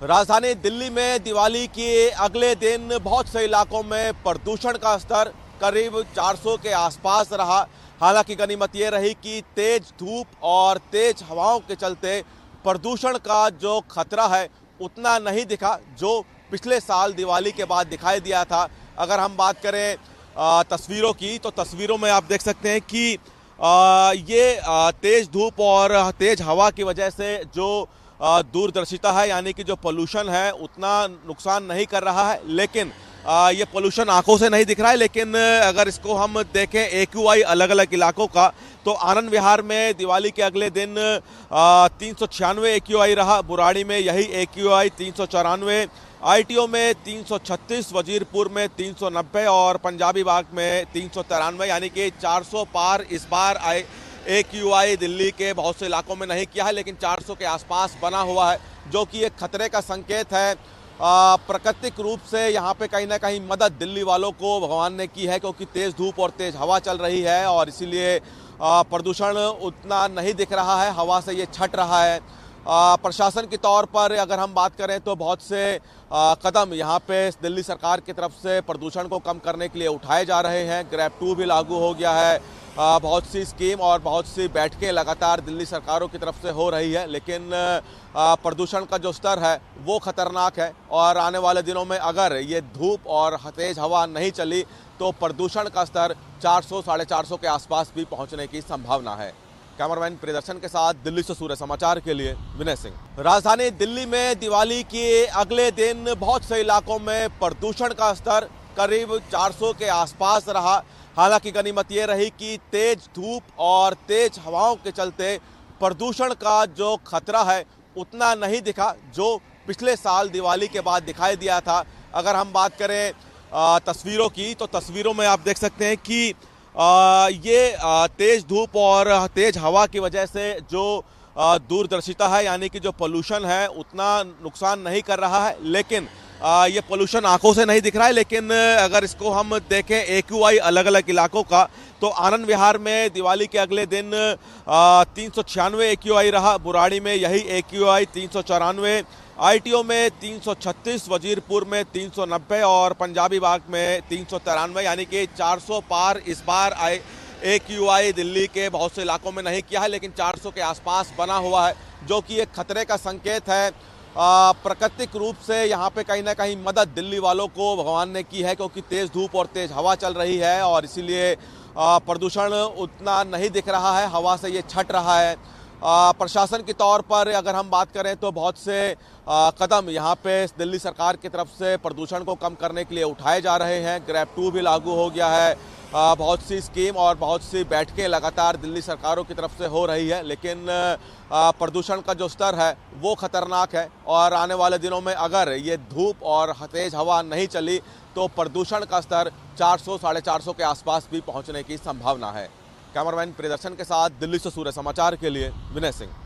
राजधानी दिल्ली में दिवाली के अगले दिन बहुत से इलाकों में प्रदूषण का स्तर करीब 400 के आसपास रहा। हालांकि गनीमत ये रही कि तेज धूप और तेज हवाओं के चलते प्रदूषण का जो खतरा है उतना नहीं दिखा जो पिछले साल दिवाली के बाद दिखाई दिया था। अगर हम बात करें तस्वीरों की, तो तस्वीरों में आप देख सकते हैं कि ये तेज धूप और तेज हवा की वजह से जो दूरदर्शिता है, यानी कि जो पोल्यूशन है, उतना नुकसान नहीं कर रहा है। लेकिन ये पोल्यूशन आंखों से नहीं दिख रहा है। लेकिन अगर इसको हम देखें AQI अलग अलग इलाकों का, तो आनंद विहार में दिवाली के अगले दिन 396 AQI रहा, बुराड़ी में यही AQI 394, ITO में 336, वजीरपुर में 390 और पंजाबी बाग में 393, यानी कि 400 पार इस बार AQI दिल्ली के बहुत से इलाकों में नहीं किया है, लेकिन 400 के आसपास बना हुआ है, जो कि एक खतरे का संकेत है। प्राकृतिक रूप से यहाँ पे कहीं ना कहीं मदद दिल्ली वालों को भगवान ने की है, क्योंकि तेज़ धूप और तेज़ हवा चल रही है और इसीलिए प्रदूषण उतना नहीं दिख रहा है, हवा से ये छट रहा है। प्रशासन के तौर पर अगर हम बात करें तो बहुत से कदम यहाँ पे दिल्ली सरकार की तरफ से प्रदूषण को कम करने के लिए उठाए जा रहे हैं। ग्रैब 2 भी लागू हो गया है, बहुत सी स्कीम और बहुत सी बैठकें लगातार दिल्ली सरकारों की तरफ से हो रही है। लेकिन प्रदूषण का जो स्तर है वो खतरनाक है और आने वाले दिनों में अगर ये धूप और तेज हवा नहीं चली तो प्रदूषण का स्तर 400 साढ़े 400 के आसपास भी पहुंचने की संभावना है। कैमरामैन प्रियदर्शन के साथ दिल्ली से सूर्य समाचार के लिए विनय सिंह। राजधानी दिल्ली में दिवाली के अगले दिन बहुत से इलाकों में प्रदूषण का स्तर करीब 400 के आसपास रहा। हालांकि गनीमत ये रही कि तेज धूप और तेज हवाओं के चलते प्रदूषण का जो खतरा है उतना नहीं दिखा जो पिछले साल दिवाली के बाद दिखाई दिया था। अगर हम बात करें तस्वीरों की, तो तस्वीरों में आप देख सकते हैं कि ये तेज धूप और तेज हवा की वजह से जो दूरदर्शिता है, यानी कि जो पोल्यूशन है, उतना नुकसान नहीं कर रहा है। लेकिन ये पोल्यूशन आंखों से नहीं दिख रहा है। लेकिन अगर इसको हम देखें AQI अलग अलग इलाकों का, तो आनंद विहार में दिवाली के अगले दिन 396 AQI रहा, बुराड़ी में यही AQI 394, ITO में 336, वजीरपुर में 390 और पंजाबी बाग में 393, यानी कि 400 पार इस बार AQI दिल्ली के बहुत से इलाकों में नहीं किया है, लेकिन 400 के आसपास बना हुआ है, जो कि एक खतरे का संकेत है। प्राकृतिक रूप से यहाँ पे कहीं ना कहीं मदद दिल्ली वालों को भगवान ने की है, क्योंकि तेज़ धूप और तेज़ हवा चल रही है और इसीलिए प्रदूषण उतना नहीं दिख रहा है, हवा से ये छट रहा है। प्रशासन के तौर पर अगर हम बात करें तो बहुत से कदम यहाँ पे दिल्ली सरकार की तरफ से प्रदूषण को कम करने के लिए उठाए जा रहे हैं। ग्रैब 2 भी लागू हो गया है, बहुत सी स्कीम और बहुत सी बैठकें लगातार दिल्ली सरकारों की तरफ से हो रही है। लेकिन प्रदूषण का जो स्तर है वो खतरनाक है और आने वाले दिनों में अगर ये धूप और तेज हवा नहीं चली तो प्रदूषण का स्तर 400 साढ़े 400 के आसपास भी पहुंचने की संभावना है। कैमरामैन प्रियदर्शन के साथ दिल्ली से सूर्य समाचार के लिए विनय सिंह।